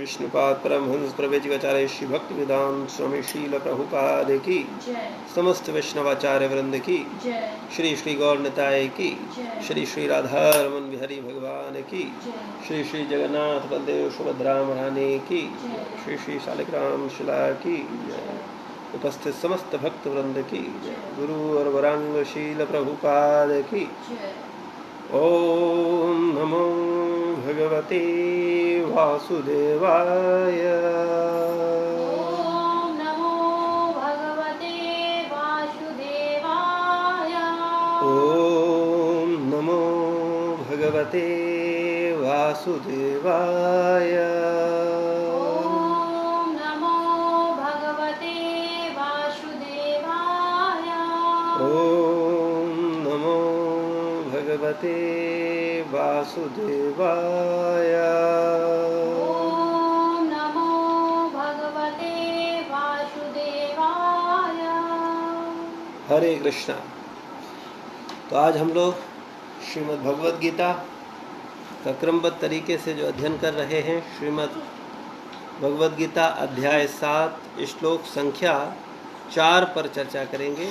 विष्णुपाद परमहंस प्रवेजिकाचार्य श्री भक्ति वेदांत स्वामी श्रील प्रभुपाद की, समस्त वैष्णवाचार्य वृंद की, श्री श्री गौर निताय की, श्री श्री राधारमन बिहारी भगवान की, श्री श्री जगन्नाथ बलदेव सुभद्रा महारानी की, श्री श्री शालिग्राम शिला की, उपस्थित समस्त भक्त वृंद की, गुरु और वरांग शील प्रभुपाद की। ओम नमो भगवते वासुदेवाय। ओम नमो भगवते वासुदेवाय। ओम नमो भगवते वासुदेवाय। ओम नमो भगवते वासुदेवाय। ओम नमो भगवते वासुदेवाय। ओम नमो भगवते वासुदेवाय। हरे कृष्णा। तो आज हम लोग श्रीमद् भगवद गीता का क्रमबद्ध तरीके से जो अध्ययन कर रहे हैं, श्रीमद् भगवद गीता अध्याय 7 श्लोक संख्या 4 पर चर्चा करेंगे।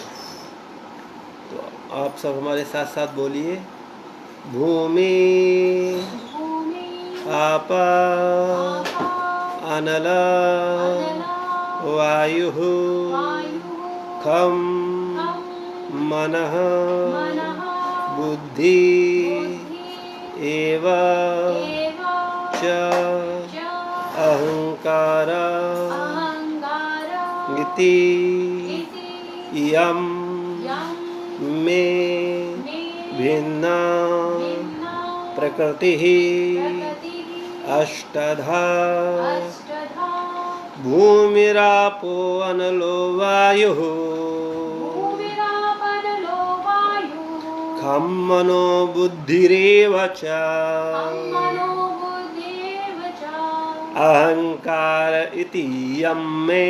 तो आप सब हमारे साथ साथ बोलिए। भूमि आप अनल वायु खम मनः बुद्धि एव च अहंकार इति यम मे भिन्ना प्रकृति अष्टधा भूमिरापो अनलो वायुः खं मनो बुद्धिरेव च अहंकार इति यं मे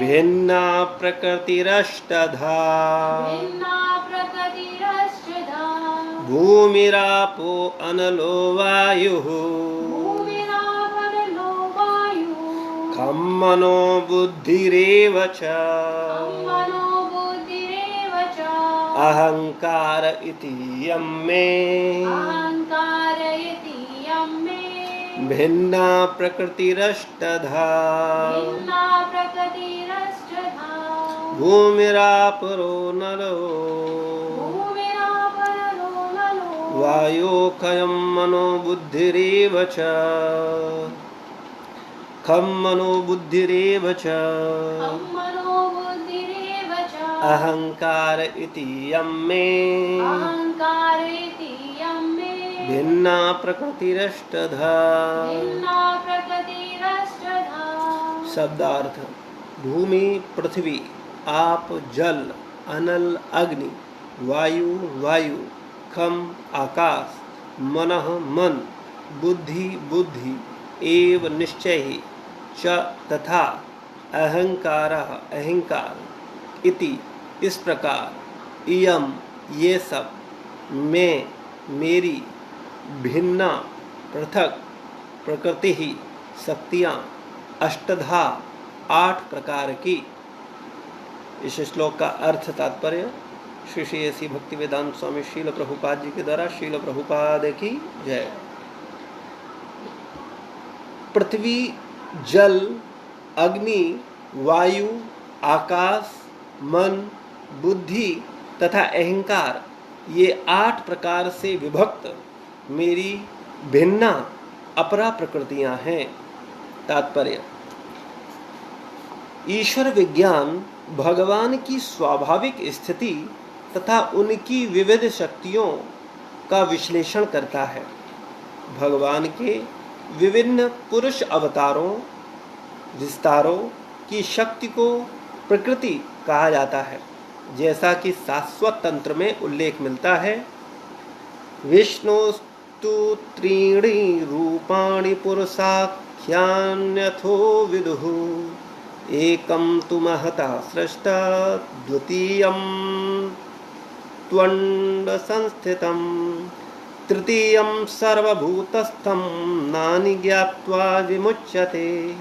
भिन्ना प्रकृतिरष्टधा भूमिरापो अनलो वायुः खं मनो बुद्धिरेव च अहंकार इति यं मे भिन्ना प्रकृतिरष्टधा भूमिरापरो नलो वायोखयं मनो बुद्धिरेव च खं मनो बुद्धिरेव च अहंकार इति यं मे भिन्ना प्रकृतिरष्टधा। शब्दार्थ। भूमि पृथ्वी, आप जल, अनल अग्नि, वायु वायु, खम आकाश, मनः मन, बुद्धि बुद्धि, एव निश्चय च तथा, अहंकार अहंकार, इति इस प्रकार, इयम ये सब, में मेरी, भिन्ना पृथक, प्रकृति ही शक्तियाँ, अष्टधा 8 प्रकार की। इस श्लोक का अर्थ तात्पर्य श्री श्री ऐसी भक्ति वेदांत स्वामी शील प्रभुपाद जी के द्वारा। शील प्रभुपाद की जय। पृथ्वी, जल, अग्नि, वायु, आकाश, मन, बुद्धि तथा अहंकार, ये 8 प्रकार से विभक्त मेरी भिन्ना अपरा प्रकृतियां हैं। तात्पर्य। ईश्वर विज्ञान भगवान की स्वाभाविक स्थिति तथा उनकी विविध शक्तियों का विश्लेषण करता है। भगवान के विभिन्न पुरुष अवतारों विस्तारों की शक्ति को प्रकृति कहा जाता है, जैसा कि शाश्वत तंत्र में उल्लेख मिलता है। विष्णुस्तु त्रीणि रूपाणि पुरुषाख्यान्यथो विदुः एकं तु महता सृष्टा द्वितीयं त्वण्ड संस्थितं तृतीयं सर्वभूतस्थं नानि ज्ञात्वा विमुच्यते।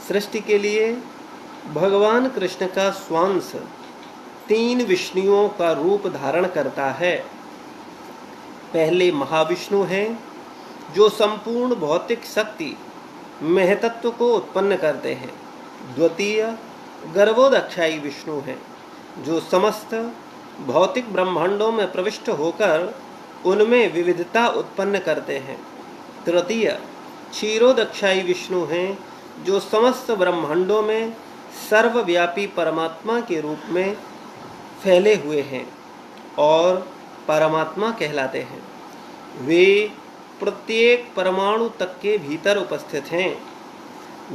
सृष्टि के लिए भगवान कृष्ण का स्वांश 3 विष्णुओं का रूप धारण करता है। पहले महाविष्णु हैं जो संपूर्ण भौतिक शक्ति महतत्व को उत्पन्न करते हैं। द्वितीय गर्भोदक्षायी विष्णु हैं जो समस्त भौतिक ब्रह्मांडों में प्रविष्ट होकर उनमें विविधता उत्पन्न करते हैं। तृतीय क्षीरोदक्षायी विष्णु हैं जो समस्त ब्रह्मांडों में सर्वव्यापी परमात्मा के रूप में फैले हुए हैं और परमात्मा कहलाते हैं। वे प्रत्येक परमाणु तक के भीतर उपस्थित हैं।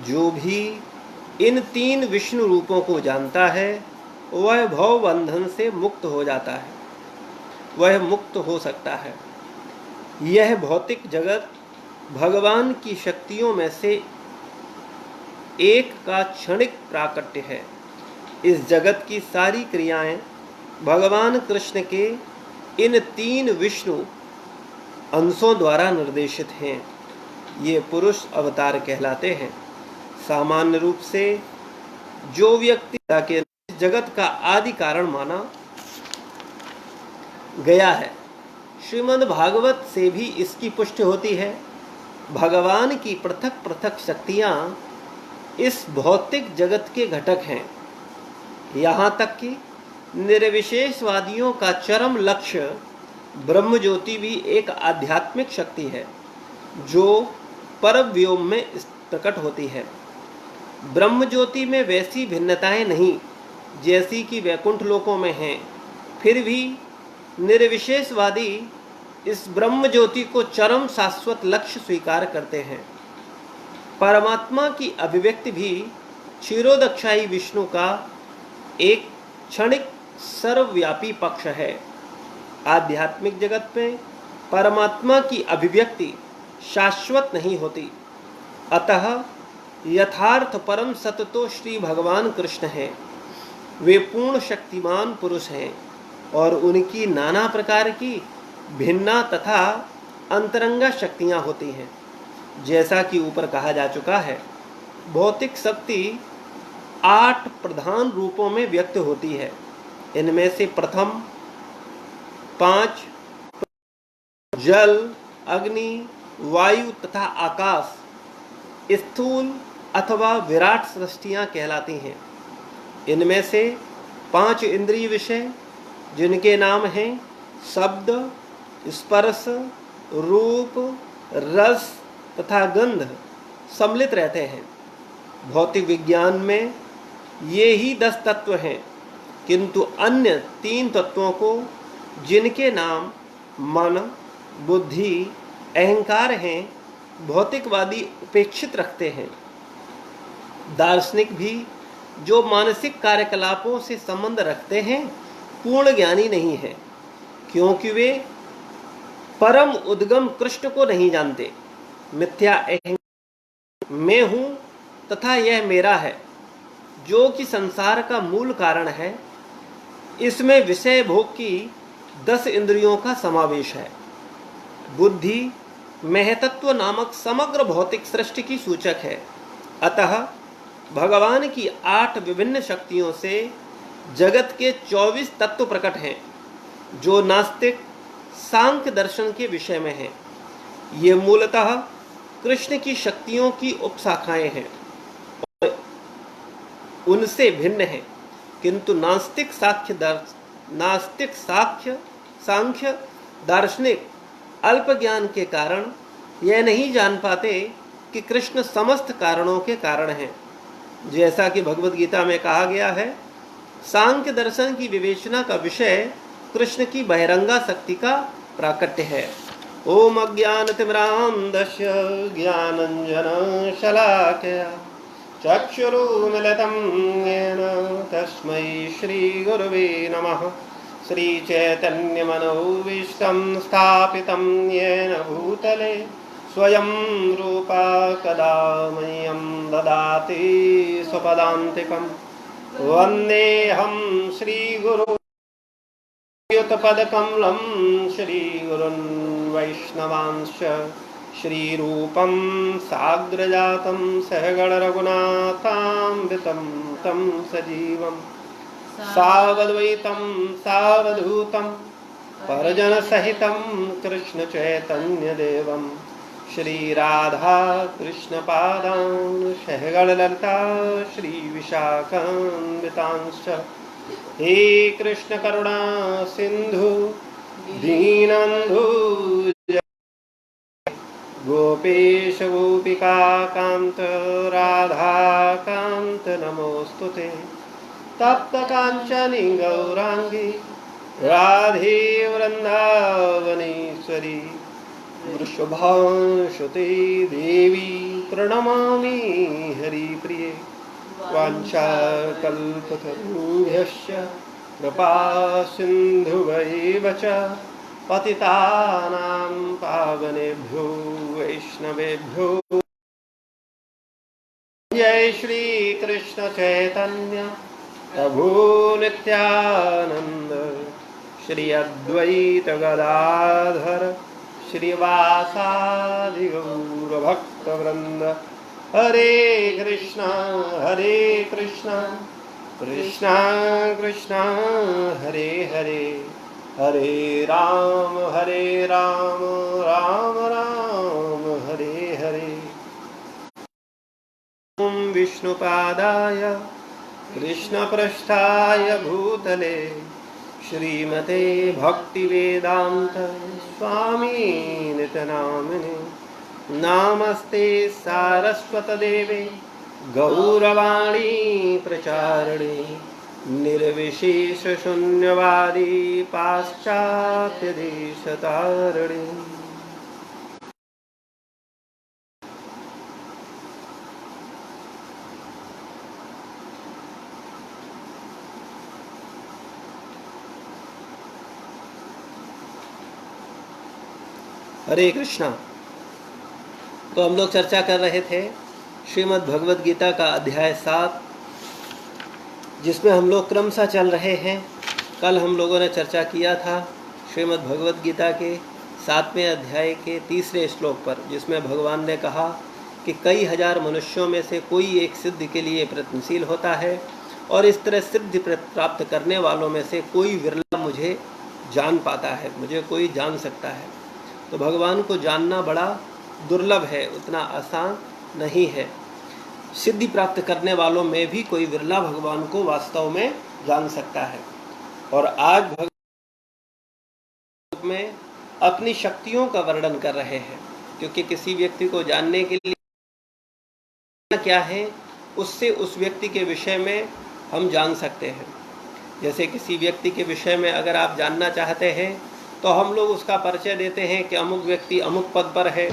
जो भी इन 3 विष्णु रूपों को जानता है वह भव बंधन से मुक्त हो जाता है, वह मुक्त हो सकता है। यह भौतिक जगत भगवान की शक्तियों में से एक का क्षणिक प्राकट्य है। इस जगत की सारी क्रियाएं भगवान कृष्ण के इन 3 विष्णु अंशों द्वारा निर्देशित हैं। ये पुरुष अवतार कहलाते हैं। सामान्य रूप से जो व्यक्ति के जगत का आदि कारण माना गया है, श्रीमद् भागवत से भी इसकी पुष्टि होती है। भगवान की पृथक पृथक शक्तियां इस भौतिक जगत के घटक हैं। यहाँ तक कि निर्विशेषवादियों का चरम लक्ष्य ब्रह्म ज्योति भी एक आध्यात्मिक शक्ति है जो परव्योम में प्रकट होती है। ब्रह्म ज्योति में वैसी भिन्नताएं नहीं जैसी कि वैकुंठ लोकों में हैं। फिर भी निर्विशेषवादी इस ब्रह्म ज्योति को चरम शाश्वत लक्ष्य स्वीकार करते हैं। परमात्मा की अभिव्यक्ति भी क्षीरोदक्षायी विष्णु का एक क्षणिक सर्वव्यापी पक्ष है। आध्यात्मिक जगत में परमात्मा की अभिव्यक्ति शाश्वत नहीं होती। अतः यथार्थ परम सत्य तो श्री भगवान कृष्ण हैं। वे पूर्ण शक्तिमान पुरुष हैं और उनकी नाना प्रकार की भिन्ना तथा अंतरंगा शक्तियां होती हैं। जैसा कि ऊपर कहा जा चुका है, भौतिक शक्ति 8 प्रधान रूपों में व्यक्त होती है। इनमें से प्रथम 5 जल, अग्नि, वायु तथा आकाश स्थूल अथवा विराट सृष्टियां कहलाती हैं। इनमें से 5 इंद्रिय विषय जिनके नाम हैं शब्द, स्पर्श, रूप, रस तथा गंध सम्मिलित रहते हैं। भौतिक विज्ञान में ये ही 10 तत्व हैं, किंतु अन्य 3 तत्वों को जिनके नाम मन, बुद्धि, अहंकार हैं, भौतिकवादी उपेक्षित रखते हैं। दार्शनिक भी जो मानसिक कार्यकलापों से संबंध रखते हैं पूर्ण ज्ञानी नहीं है, क्योंकि वे परम उद्गम कृष्ण को नहीं जानते। मिथ्या अहंकार मैं हूँ तथा यह मेरा है, जो कि संसार का मूल कारण है। इसमें विषय भोग की 10 इंद्रियों का समावेश है। बुद्धि महतत्व नामक समग्र भौतिक सृष्टि की सूचक है। अतः भगवान की 8 विभिन्न शक्तियों से जगत के 24 तत्व प्रकट हैं, जो नास्तिक सांख्य दर्शन के विषय में हैं। ये मूलतः कृष्ण की शक्तियों की उपशाखाएं हैं और उनसे भिन्न हैं, किंतु नास्तिक सांख्य दार्शनिक अल्प ज्ञान के कारण यह नहीं जान पाते कि कृष्ण समस्त कारणों के कारण हैं। जैसा कि भगवद गीता में कहा गया है, सांख्य दर्शन की विवेचना का विषय कृष्ण की बहिरंगा शक्ति का प्राकट्य है। ओम अज्ञानतिमिरान्धस्य ज्ञानाञ्जन शलाकया चक्षुरुन्मिलितं येन तस्मै श्रीगुरवे नमः। श्रीचैतन्यमनोभीष्टं स्थापितं येन भूतले स्वयं रूपा कदा मह्यं ददाति स्वपदान्तिकं। वन्देऽहं श्रीगुरुं श्रीयुतपदकमलं श्रीगुरुन् वैष्णवांश्च श्रीरूपं साग्रजातं सहगणरघुनाथान्वितं तं सजीवं सावद्वैतं सावधूतं परिजनसहितं कृष्णचैतन्यदेवं श्रीराधा कृष्णपादान् सहगणललिता श्रीविशाखान्वितांश्च हे कृष्ण करुणा सिंधु दीनबंधु गोपेश गोपिका कांत राधा कांत नमोस्तुते तप्त कांचनी गौरांगी राधे वृंदावनेश्वरी वृषभानुसुते देवी प्रणमामि हरिप्रिये वाञ्छाकल्पतरुभ्यश्च कृपा सिन्धुभैव च पतितानां पावनेभ्यो वैष्णवेभ्यो जय श्री कृष्ण चैतन्य प्रभु नित्यानंद श्री अद्वैत गदाधर श्रीवासादि गौर भक्त वृंद हरे कृष्णा कृष्णा कृष्णा हरे हरे हरे राम राम राम हरे हरे ओम विष्णुपादाय कृष्णपृष्ठाय भूतले श्रीमते भक्तिवेदांत स्वामी नामिने नमस्ते सारस्वतदेवे गौरवाणी प्रचारिणे निर्विशेष शून्यवादी पाश्चात्य देशतारिणे। हरे कृष्णा। तो हम लोग चर्चा कर रहे थे श्रीमद् भगवद गीता का अध्याय 7, जिसमें हम लोग क्रमशः चल रहे हैं। कल हम लोगों ने चर्चा किया था श्रीमद् भगवद गीता के 7वें अध्याय के 3रे श्लोक पर, जिसमें भगवान ने कहा कि कई हजार मनुष्यों में से कोई एक सिद्धि के लिए प्रयत्नशील होता है और इस तरह सिद्धि प्राप्त करने वालों में से कोई विरला मुझे जान पाता है, मुझे कोई जान सकता है। तो भगवान को जानना बड़ा दुर्लभ है, उतना आसान नहीं है। सिद्धि प्राप्त करने वालों में भी कोई विरला भगवान को वास्तव में जान सकता है। और आज भगवान में अपनी शक्तियों का वर्णन कर रहे हैं, क्योंकि किसी व्यक्ति को जानने के लिए क्या है, उससे उस व्यक्ति के विषय में हम जान सकते हैं। जैसे किसी व्यक्ति के विषय में अगर आप जानना चाहते हैं तो हम लोग उसका परिचय देते हैं कि अमुक व्यक्ति अमुक पद पर है,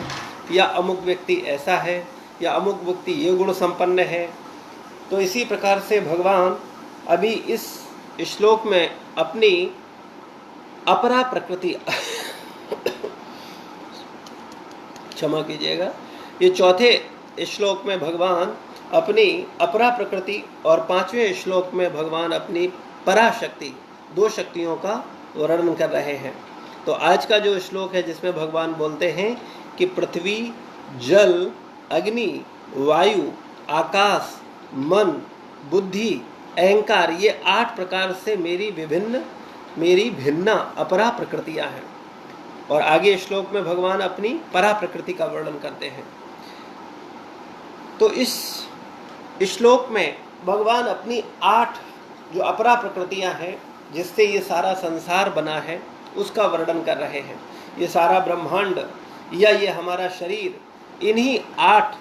या अमुक व्यक्ति ऐसा है, या अमुक व्यक्ति ये गुण संपन्न है। तो इसी प्रकार से भगवान अभी इस श्लोक में अपनी अपरा प्रकृति क्षमा कीजिएगा, ये चौथे श्लोक में भगवान अपनी अपरा प्रकृति और 5वें श्लोक में भगवान अपनी पराशक्ति, 2 शक्तियों का वर्णन कर रहे हैं। तो आज का जो श्लोक है जिसमें भगवान बोलते हैं कि पृथ्वी, जल, अग्नि, वायु, आकाश, मन, बुद्धि, अहंकार, ये 8 प्रकार से मेरी भिन्न अपरा प्रकृतियां हैं। और आगे श्लोक में भगवान अपनी परा प्रकृति का वर्णन करते हैं। तो इस श्लोक में भगवान अपनी 8 जो अपरा प्रकृतियां हैं जिससे ये सारा संसार बना है उसका वर्णन कर रहे हैं। ये सारा ब्रह्मांड या ये हमारा शरीर, इन्हीं 8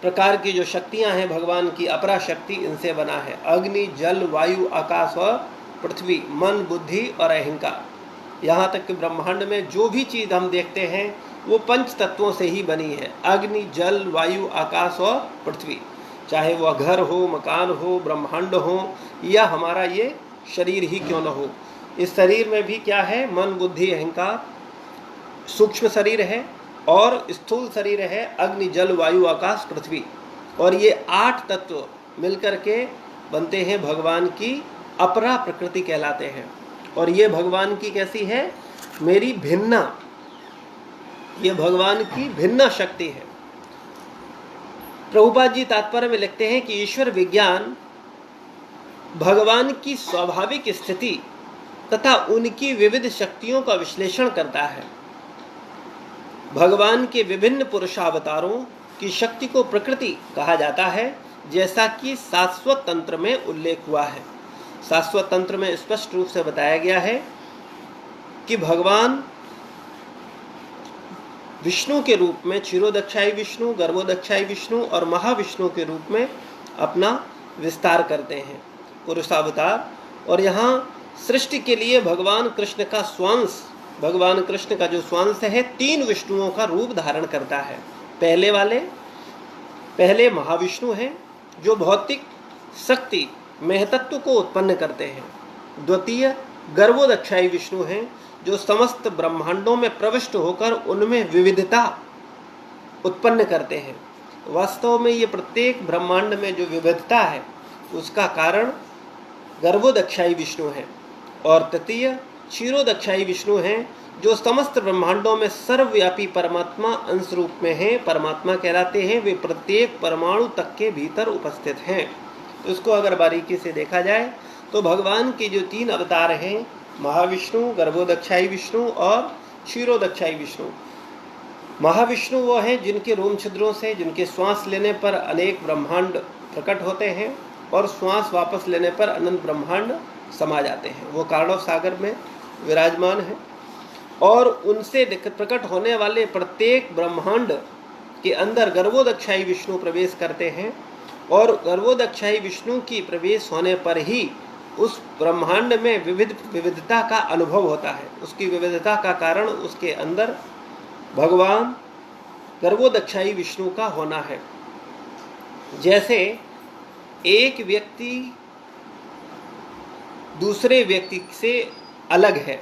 प्रकार की जो शक्तियां हैं भगवान की अपरा शक्ति, इनसे बना है। अग्नि, जल, वायु, आकाश और पृथ्वी, मन, बुद्धि और अहंकार। यहाँ तक कि ब्रह्मांड में जो भी चीज़ हम देखते हैं वो 5 तत्वों से ही बनी है। अग्नि, जल, वायु, आकाश और पृथ्वी। चाहे वह घर हो, मकान हो, ब्रह्मांड हो, या हमारा ये शरीर ही क्यों न हो। इस शरीर में भी क्या है, मन, बुद्धि, अहंकार। सूक्ष्म शरीर है और स्थूल शरीर है, अग्नि, जल, वायु, आकाश, पृथ्वी। और ये 8 तत्व मिलकर के बनते हैं भगवान की अपरा प्रकृति कहलाते हैं। और ये भगवान की कैसी है, मेरी भिन्ना, ये भगवान की भिन्ना शक्ति है। प्रभुपाद जी तात्पर्य में लिखते हैं कि ईश्वर विज्ञान भगवान की स्वाभाविक स्थिति तथा उनकी विविध शक्तियों का विश्लेषण करता है। भगवान के विभिन्न पुरुषावतारों की शक्ति को प्रकृति कहा जाता है, जैसा कि शाश्वत तंत्र में उल्लेख हुआ है। शाश्वत तंत्र में स्पष्ट रूप से बताया गया है कि भगवान विष्णु के रूप में क्षीरोदक्षाई विष्णु, गर्भोदक्षाई विष्णु और महाविष्णु के रूप में अपना विस्तार करते हैं, पुरुषावतार। और यहाँ सृष्टि के लिए भगवान कृष्ण का स्वांश, भगवान कृष्ण का जो स्वांश है, 3 विष्णुओं का रूप धारण करता है। पहले महाविष्णु हैं जो भौतिक शक्ति महतत्व को उत्पन्न करते हैं। द्वितीय गर्भोदक्षाई विष्णु हैं जो समस्त ब्रह्मांडों में प्रविष्ट होकर उनमें विविधता उत्पन्न करते हैं। वास्तव में ये प्रत्येक ब्रह्मांड में जो विविधता है उसका कारण गर्भोदक्षाई विष्णु है। और तृतीय क्षीरोदक्षाई विष्णु हैं जो समस्त ब्रह्मांडों में सर्वव्यापी परमात्मा अंश रूप में हैं, परमात्मा कहलाते हैं। वे प्रत्येक परमाणु तक के भीतर उपस्थित हैं। तो इसको अगर बारीकी से देखा जाए तो भगवान के जो 3 अवतार हैं, महाविष्णु, गर्भोदक्षाई विष्णु और क्षीरोदक्षाई विष्णु। महाविष्णु वो हैं जिनके रोम छिद्रों से, जिनके श्वास लेने पर अनेक ब्रह्मांड प्रकट होते हैं और श्वास वापस लेने पर अनंत ब्रह्मांड समा जाते हैं। वो कारणव सागर में विराजमान है और उनसे प्रकट होने वाले प्रत्येक ब्रह्मांड के अंदर गर्भोदक्षाई विष्णु प्रवेश करते हैं। और गर्भोदक्षाई विष्णु की प्रवेश होने पर ही उस ब्रह्मांड में विविधता का अनुभव होता है। उसकी विविधता का कारण उसके अंदर भगवान गर्भोदक्षाई विष्णु का होना है। जैसे एक व्यक्ति दूसरे व्यक्ति से अलग है,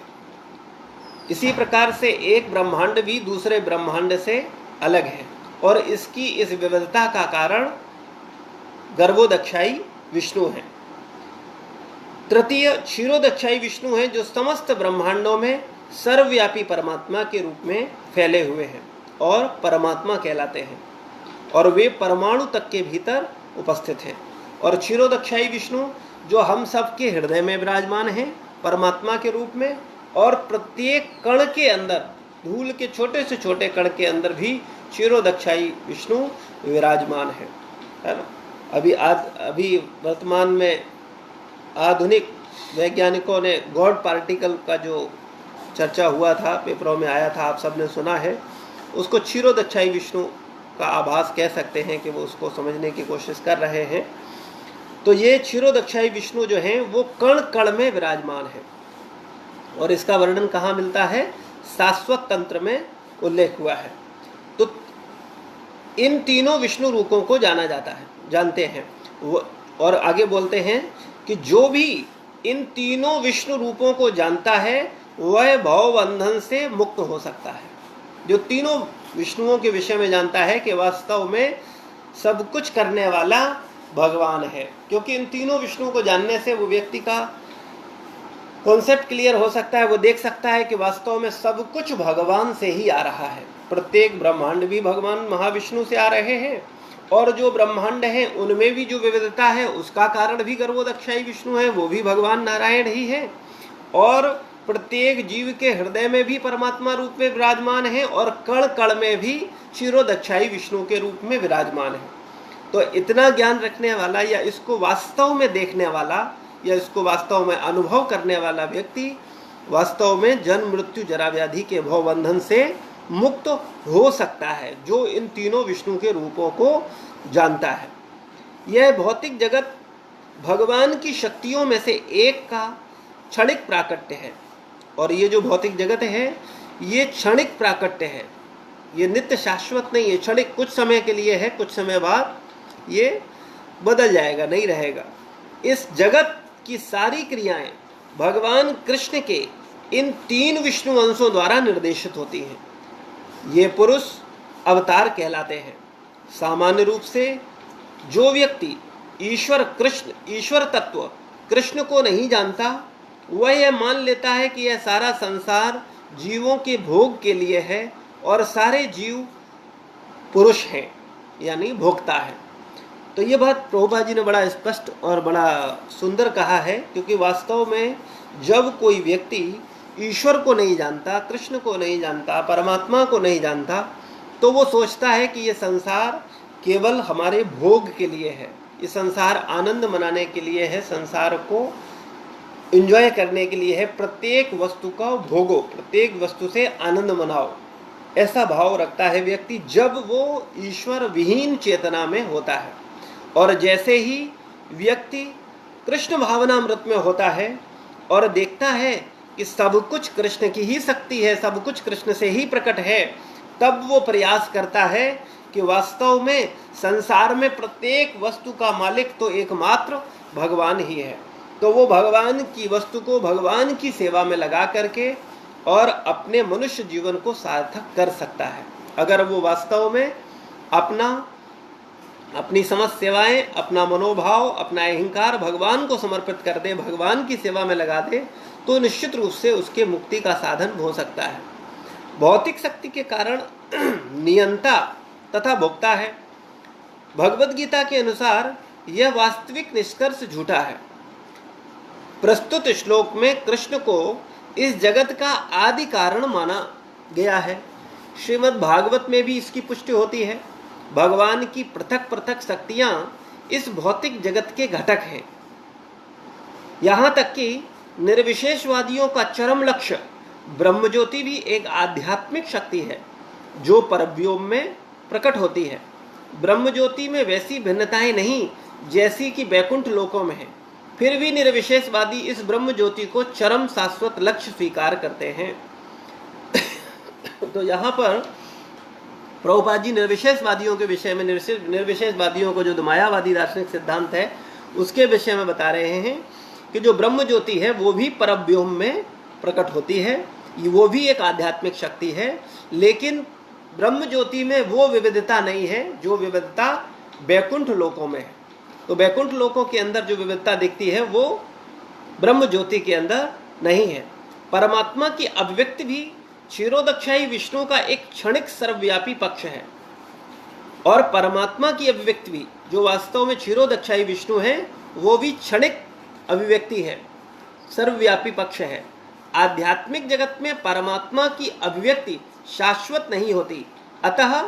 इसी प्रकार से एक ब्रह्मांड भी दूसरे ब्रह्मांड से अलग है और इसकी इस विविधता का कारण गर्भोदक्षाई विष्णु है। तृतीय क्षीरोदक्षाई विष्णु है जो समस्त ब्रह्मांडों में सर्वव्यापी परमात्मा के रूप में फैले हुए हैं और परमात्मा कहलाते हैं और वे परमाणु तक के भीतर उपस्थित हैं। और क्षीरोदक्षाई विष्णु जो हम सब के हृदय में विराजमान हैं परमात्मा के रूप में, और प्रत्येक कण के अंदर, धूल के छोटे से छोटे कण के अंदर भी क्षीरोदक्षाई विष्णु विराजमान है ना। अभी वर्तमान में आधुनिक वैज्ञानिकों ने गॉड पार्टिकल का जो चर्चा हुआ था, पेपरों में आया था, आप सबने सुना है, उसको क्षीरोदक्षाई विष्णु का आभास कह सकते हैं कि वो उसको समझने की कोशिश कर रहे हैं। तो ये क्षीरोदक्षाई विष्णु जो हैं वो कण कण में विराजमान है और इसका वर्णन कहाँ मिलता है, शाश्वत तंत्र में उल्लेख हुआ है। तो इन तीनों विष्णु रूपों को जाना जाता है, जानते हैं वो। और आगे बोलते हैं कि जो भी इन तीनों विष्णु रूपों को जानता है वह भव बंधन से मुक्त हो सकता है। जो तीनों विष्णुओं के विषय में जानता है कि वास्तव में सब कुछ करने वाला भगवान है, क्योंकि इन तीनों विष्णुओं को जानने से वो व्यक्ति का कॉन्सेप्ट क्लियर हो सकता है। वो देख सकता है कि वास्तव में सब कुछ भगवान से ही आ रहा है। प्रत्येक ब्रह्मांड भी भगवान महाविष्णु से आ रहे हैं और जो ब्रह्मांड है उनमें भी जो विविधता है उसका कारण भी गर्भोदक्षाई विष्णु है, वो भी भगवान नारायण ही है। और प्रत्येक जीव के हृदय में भी परमात्मा रूप में विराजमान है और कण कण में भी क्षीरोदक्षाई विष्णु के रूप में विराजमान है। तो इतना ज्ञान रखने वाला या इसको वास्तव में देखने वाला या इसको वास्तव में अनुभव करने वाला व्यक्ति वास्तव में जन्म मृत्यु जरा व्याधि के भव बंधन से मुक्त हो सकता है, जो इन तीनों विष्णु के रूपों को जानता है। यह भौतिक जगत भगवान की शक्तियों में से एक का क्षणिक प्राकट्य है और ये जो भौतिक जगत है ये क्षणिक प्राकट्य है, ये नित्य शाश्वत नहीं है। क्षणिक कुछ समय के लिए है, कुछ समय बाद ये बदल जाएगा, नहीं रहेगा। इस जगत की सारी क्रियाएं भगवान कृष्ण के इन 3 विष्णु अंशों द्वारा निर्देशित होती हैं। ये पुरुष अवतार कहलाते हैं। सामान्य रूप से जो व्यक्ति ईश्वर तत्व कृष्ण को नहीं जानता वह यह मान लेता है कि यह सारा संसार जीवों के भोग के लिए है और सारे जीव पुरुष हैं, यानी भोक्ता है। तो ये बात प्रभुपाद जी ने बड़ा स्पष्ट और बड़ा सुंदर कहा है, क्योंकि वास्तव में जब कोई व्यक्ति ईश्वर को नहीं जानता, कृष्ण को नहीं जानता, परमात्मा को नहीं जानता, तो वो सोचता है कि ये संसार केवल हमारे भोग के लिए है, ये संसार आनंद मनाने के लिए है, संसार को एंजॉय करने के लिए है, प्रत्येक वस्तु का भोगो, प्रत्येक वस्तु से आनंद मनाओ, ऐसा भाव रखता है व्यक्ति जब वो ईश्वर विहीन चेतना में होता है। और जैसे ही व्यक्ति कृष्ण भावनामृत में होता है और देखता है कि सब कुछ कृष्ण की ही शक्ति है, सब कुछ कृष्ण से ही प्रकट है, तब वो प्रयास करता है कि वास्तव में संसार में प्रत्येक वस्तु का मालिक तो एकमात्र भगवान ही है। तो वो भगवान की वस्तु को भगवान की सेवा में लगा करके और अपने मनुष्य जीवन को सार्थक कर सकता है। अगर वो वास्तव में अपनी समस्त सेवाएं, अपना मनोभाव, अपना अहंकार भगवान को समर्पित कर दे, भगवान की सेवा में लगा दे, तो निश्चित रूप से उसके मुक्ति का साधन हो सकता है। भौतिक शक्ति के कारण नियंता तथा भोक्ता है। भगवद गीता के अनुसार यह वास्तविक निष्कर्ष झूठा है। प्रस्तुत श्लोक में कृष्ण को इस जगत का आदि कारण माना गया है। श्रीमद् भागवत में भी इसकी पुष्टि होती है। भगवान की पृथक पृथक शक्तियां इस भौतिक जगत के घटक हैं। यहाँ तक कि निर्विशेषवादियों का चरम लक्ष्य ब्रह्मज्योति भी एक आध्यात्मिक शक्ति है जो परव्योम में प्रकट होती है। ब्रह्मज्योति में वैसी भिन्नताएं नहीं जैसी कि वैकुंठ लोकों में है। फिर भी निर्विशेषवादी इस ब्रह्म ज्योति को चरम शाश्वत लक्ष्य स्वीकार करते हैं। तो यहाँ पर प्रभुपाद जी निर्विशेषवादियों के विषय में, निर्विशेषवादियों को जो मायावादी दार्शनिक सिद्धांत है उसके विषय में बता रहे हैं कि जो ब्रह्म ज्योति है वो भी परव्योम में प्रकट होती है, वो भी एक आध्यात्मिक शक्ति है, लेकिन ब्रह्म ज्योति में वो विविधता नहीं है जो विविधता वैकुंठ लोकों में है। तो वैकुंठ लोकों के अंदर जो विविधता दिखती है वो ब्रह्म ज्योति के अंदर नहीं है। परमात्मा की अभिव्यक्ति भी क्षीरोदक्षाई विष्णु का एक क्षणिक सर्वव्यापी पक्ष है, और परमात्मा की अभिव्यक्ति भी जो वास्तव में क्षीरोदक्षाई विष्णु है वो भी क्षणिक अभिव्यक्ति है, सर्वव्यापी पक्ष है। आध्यात्मिक जगत में परमात्मा की अभिव्यक्ति शाश्वत नहीं होती, अतः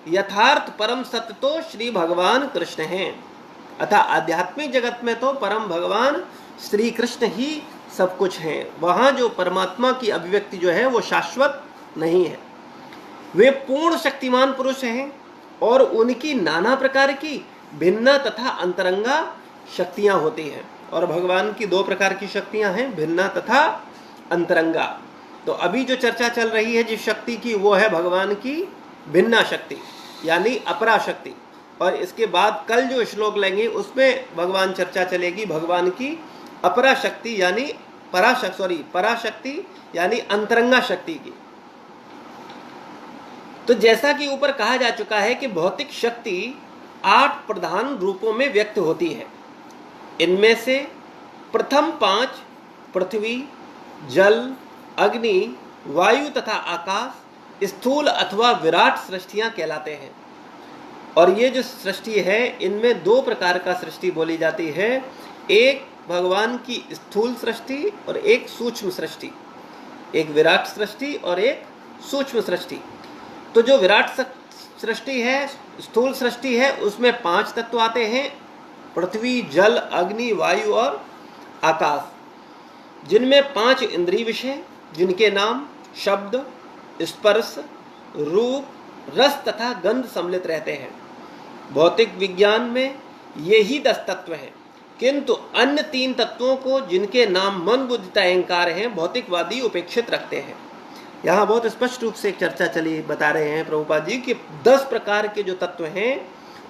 यथार्थ परम सत्य तो श्री भगवान कृष्ण हैं। अतः आध्यात्मिक जगत में तो परम भगवान श्री कृष्ण ही सब कुछ हैं। वहाँ जो परमात्मा की अभिव्यक्ति जो है वो शाश्वत नहीं है। वे पूर्ण शक्तिमान पुरुष हैं और उनकी नाना प्रकार की भिन्न तथा अंतरंगा शक्तियाँ होती हैं। और भगवान की दो प्रकार की शक्तियाँ हैं, भिन्न तथा अंतरंगा। तो अभी जो चर्चा चल रही है जिस शक्ति की वो है भगवान की भिन्ना शक्ति यानी अपरा शक्ति, और इसके बाद कल जो श्लोक लेंगे उसमें भगवान चर्चा चलेगी भगवान की अपरा शक्ति यानी पराशक्ति यानी अंतरंगा शक्ति की। तो जैसा कि ऊपर कहा जा चुका है कि भौतिक शक्ति 8 प्रधान रूपों में व्यक्त होती है। इनमें से प्रथम 5 पृथ्वी, जल, अग्नि, वायु तथा आकाश स्थूल अथवा विराट सृष्टियां कहलाते हैं। और ये जो सृष्टि है इनमें 2 प्रकार का सृष्टि बोली जाती है, एक भगवान की स्थूल सृष्टि और एक सूक्ष्म सृष्टि, एक विराट सृष्टि और एक सूक्ष्म सृष्टि। तो जो विराट सृष्टि है, स्थूल सृष्टि है, उसमें 5 तत्व आते हैं, पृथ्वी, जल, अग्नि, वायु और आकाश, जिनमें 5 इंद्रिय विषय जिनके नाम शब्द, स्पर्श, रूप, रस तथा गंध सम्मिलित रहते हैं। भौतिक विज्ञान में ये ही 10 तत्व हैं, किंतु अन्य 3 तत्वों को जिनके नाम मन, बुद्धि तथा अहंकार हैं भौतिकवादी उपेक्षित रखते हैं। यहाँ बहुत स्पष्ट रूप से एक चर्चा चली, बता रहे हैं प्रभुपाद जी कि 10 प्रकार के जो तत्व हैं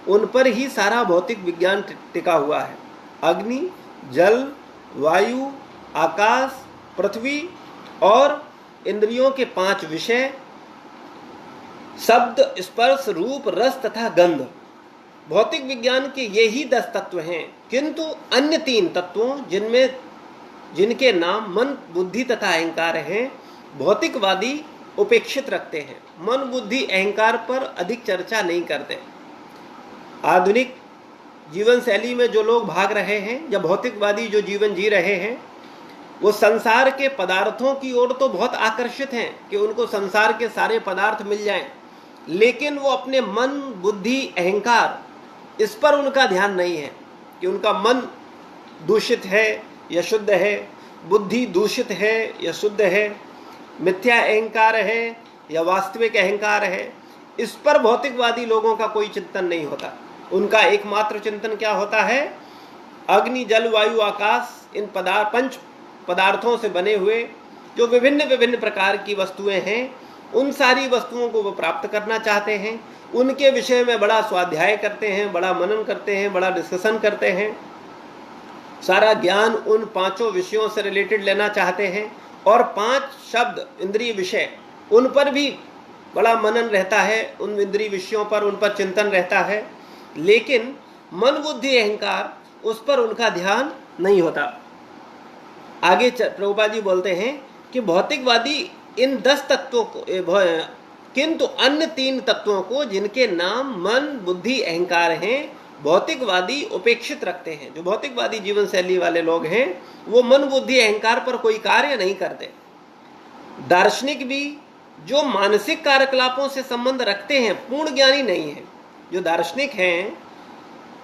उन पर ही सारा भौतिक विज्ञान टिका हुआ है। अग्नि, जल, वायु, आकाश, पृथ्वी और इंद्रियों के 5 विषय शब्द, स्पर्श, रूप, रस तथा गंध। भौतिक विज्ञान के ये ही 10 तत्व हैं, किंतु अन्य 3 तत्वों जिनमें जिनके नाम मन, बुद्धि तथा अहंकार हैं, भौतिकवादी उपेक्षित रखते हैं। मन, बुद्धि, अहंकार पर अधिक चर्चा नहीं करते। आधुनिक जीवन शैली में जो लोग भाग रहे हैं या भौतिकवादी जो जीवन जी रहे हैं, वो संसार के पदार्थों की ओर तो बहुत आकर्षित हैं कि उनको संसार के सारे पदार्थ मिल जाएं, लेकिन वो अपने मन, बुद्धि, अहंकार, इस पर उनका ध्यान नहीं है कि उनका मन दूषित है या शुद्ध है, बुद्धि दूषित है या शुद्ध है, मिथ्या अहंकार है या वास्तविक अहंकार है। इस पर भौतिकवादी लोगों का कोई चिंतन नहीं होता। उनका एकमात्र चिंतन क्या होता है? अग्नि, जल, वायु, आकाश, इन पंच पदार्थों से बने हुए जो विभिन्न विभिन्न प्रकार की वस्तुएं हैं, उन सारी वस्तुओं को वो प्राप्त करना चाहते हैं। उनके विषय में बड़ा स्वाध्याय करते हैं, बड़ा मनन करते हैं, बड़ा डिस्कशन करते हैं, सारा ज्ञान उन पांचों विषयों से रिलेटेड लेना चाहते हैं, और 5 शब्द इंद्रिय विषय, उन पर भी बड़ा मनन रहता है, उन इंद्रिय विषयों पर, उन पर चिंतन रहता है। लेकिन मन, बुद्धि, अहंकार, उस पर उनका ध्यान नहीं होता। आगे प्रभुपाद जी बोलते हैं कि भौतिकवादी इन 10 तत्वों को, किंतु अन्य 3 तत्वों को, जिनके नाम मन, बुद्धि, अहंकार हैं, भौतिकवादी उपेक्षित रखते हैं। जो भौतिकवादी जीवन शैली वाले लोग हैं, वो मन, बुद्धि, अहंकार पर कोई कार्य नहीं करते। दार्शनिक भी जो मानसिक कार्यकलापों से संबंध रखते हैं, पूर्ण ज्ञानी नहीं है। जो दार्शनिक हैं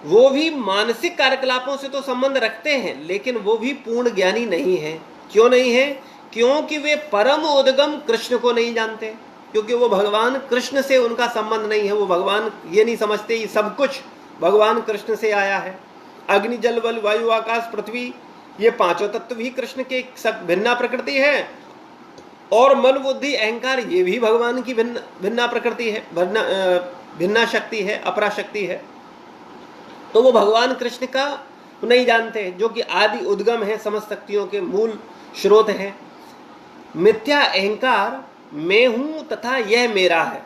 वो भी मानसिक कार्यकलापों से तो संबंध रखते हैं, लेकिन वो भी पूर्ण ज्ञानी नहीं है। क्यों नहीं है? क्योंकि वे परम उद्गम कृष्ण को नहीं जानते, क्योंकि वो भगवान कृष्ण से उनका संबंध नहीं है। वो भगवान ये नहीं समझते ये सब कुछ भगवान कृष्ण से आया है। अग्नि, जल, बल, वायु, आकाश, पृथ्वी, ये पांचों तत्व भी कृष्ण के सब भिन्ना प्रकृति है, और मन, बुद्धि, अहंकार, ये भी भगवान की भिन्ना प्रकृति है, भिन्ना शक्ति है, अपरा शक्ति है। तो वो भगवान कृष्ण का नहीं जानते, जो कि आदि उद्गम है, समस्त शक्तियों के मूल स्रोत है। मिथ्या अहंकार, मैं हूं तथा यह मेरा है,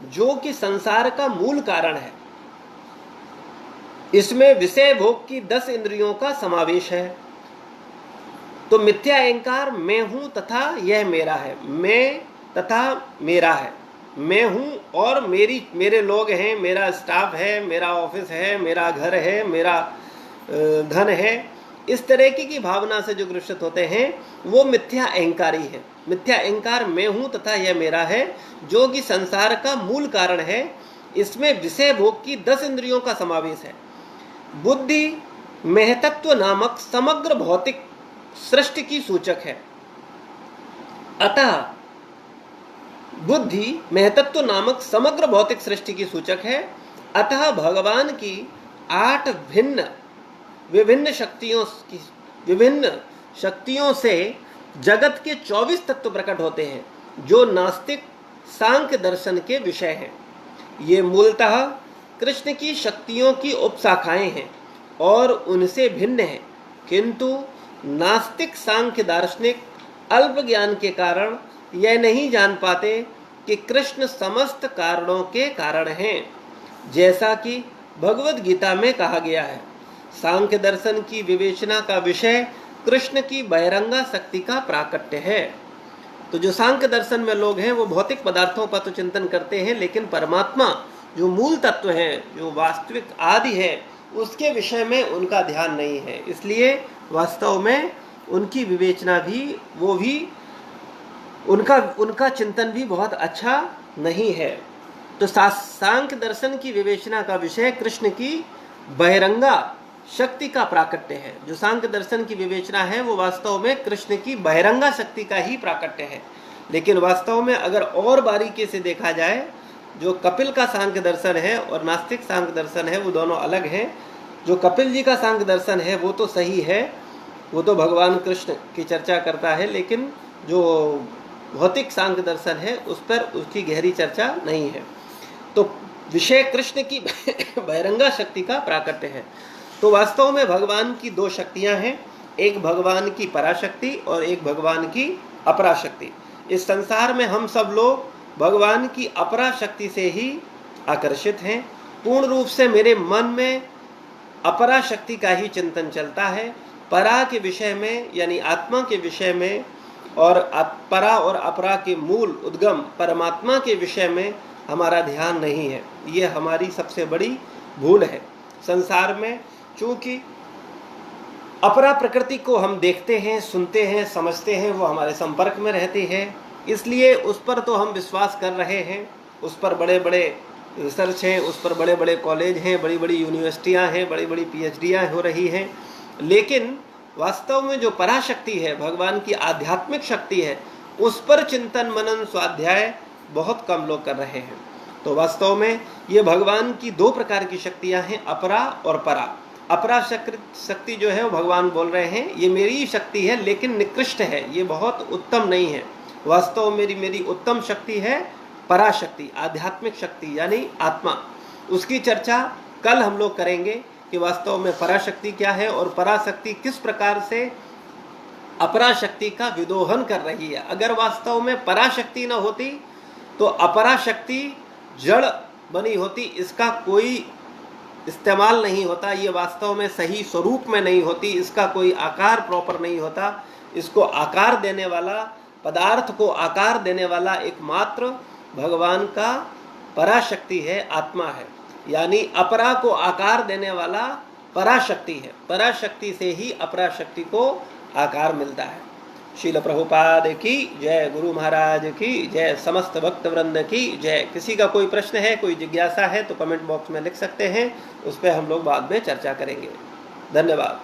जो कि संसार का मूल कारण है। इसमें विषय भोग की 10 इंद्रियों का समावेश है। तो मिथ्या अहंकार, मैं हूं तथा यह मेरा है, मैं तथा मेरा है, मैं हूं और मेरे लोग हैं, मेरा स्टाफ है, मेरा ऑफिस है, मेरा घर है, मेरा धन है। इस तरह की भावना से जो ग्रसित होते हैं वो मिथ्या अहंकारी है। मिथ्या अहंकार, मैं हूं तथा यह मेरा है, जो कि संसार का मूल कारण है। इसमें विषय भोग की 10 इंद्रियों का समावेश है। बुद्धि महतत्व नामक समग्र भौतिक सृष्टि की सूचक है। अतः बुद्धि महतत्व नामक समग्र भौतिक सृष्टि की सूचक है। अतः भगवान की 8 विभिन्न शक्तियों से जगत के 24 तत्व प्रकट होते हैं, जो नास्तिक सांख्य दर्शन के विषय हैं। ये मूलतः कृष्ण की शक्तियों की उपशाखाएं हैं और उनसे भिन्न हैं, किंतु नास्तिक सांख्य दार्शनिक अल्प ज्ञान के कारण यह नहीं जान पाते कि कृष्ण समस्त कारणों के कारण हैं। जैसा कि भगवद गीता में कहा गया है, सांख्य दर्शन की विवेचना का विषय कृष्ण की बहिरंगा शक्ति का प्राकट्य है। तो जो सांख्य दर्शन में लोग हैं वो भौतिक पदार्थों पर तो चिंतन करते हैं, लेकिन परमात्मा जो मूल तत्व है, जो वास्तविक आदि है, उसके विषय में उनका ध्यान नहीं है। इसलिए वास्तव में उनकी विवेचना भी, वो भी उनका चिंतन भी बहुत अच्छा नहीं है। तो सांख्य दर्शन की विवेचना का विषय कृष्ण की बहिरंगा शक्ति का प्राकट्य है। जो सांख्य दर्शन की विवेचना है वो वास्तव में कृष्ण की बहिरंगा शक्ति का ही प्राकट्य है। लेकिन वास्तव में अगर और बारीकी से देखा जाए, जो कपिल का सांख्य दर्शन है और नास्तिक सांख्य दर्शन है, वो दोनों अलग हैं। जो कपिल जी का सांख्य दर्शन है वो तो सही है, वो तो भगवान कृष्ण की चर्चा करता है, लेकिन जो भौतिक सांख्य दर्शन है उस पर उसकी गहरी चर्चा नहीं है। तो विषय कृष्ण की बहिरंगा शक्ति का प्राकट्य है। तो वास्तव में भगवान की 2 शक्तियां हैं, एक भगवान की पराशक्ति और एक भगवान की अपराशक्ति। इस संसार में हम सब लोग भगवान की अपराशक्ति से ही आकर्षित हैं। पूर्ण रूप से मेरे मन में अपराशक्ति का ही चिंतन चलता है, परा के विषय में यानी आत्मा के विषय में और परा और अपरा के मूल उद्गम परमात्मा के विषय में हमारा ध्यान नहीं है। ये हमारी सबसे बड़ी भूल है। संसार में चूंकि अपरा प्रकृति को हम देखते हैं, सुनते हैं, समझते हैं, वो हमारे संपर्क में रहती है, इसलिए उस पर तो हम विश्वास कर रहे हैं, उस पर बड़े बड़े रिसर्च हैं, उस पर बड़े बड़े कॉलेज हैं, बड़ी बड़ी यूनिवर्सिटियां हैं, बड़ी बड़ी पीएचडियां हो रही हैं, लेकिन वास्तव में जो पराशक्ति है, भगवान की आध्यात्मिक शक्ति है, उस पर चिंतन मनन स्वाध्याय बहुत कम लोग कर रहे हैं। तो वास्तव में ये भगवान की दो प्रकार की शक्तियां हैं, अपरा और परा। अपरा शक्ति जो है वो भगवान बोल रहे हैं ये मेरी शक्ति है लेकिन निकृष्ट है, ये बहुत उत्तम नहीं है। वास्तव में मेरी उत्तम शक्ति है पराशक्ति, आध्यात्मिक शक्ति यानी आत्मा। उसकी चर्चा कल हम लोग करेंगे कि वास्तव में पराशक्ति क्या है और पराशक्ति किस प्रकार से अपराशक्ति का विदोहन कर रही है। अगर वास्तव में पराशक्ति न होती तो अपराशक्ति जड़ बनी होती, इसका कोई इस्तेमाल नहीं होता, ये वास्तव में सही स्वरूप में नहीं होती, इसका कोई आकार प्रॉपर नहीं होता। इसको आकार देने वाला, पदार्थ को आकार देने वाला एकमात्र भगवान का पराशक्ति है, आत्मा है। यानी अपरा को आकार देने वाला पराशक्ति है। पराशक्ति से ही अपराशक्ति को आकार मिलता है। श्रील प्रभुपाद की जय, गुरु महाराज की जय, समस्त भक्त वृंद की जय। किसी का कोई प्रश्न है, कोई जिज्ञासा है तो कमेंट बॉक्स में लिख सकते हैं, उस पर हम लोग बाद में चर्चा करेंगे। धन्यवाद।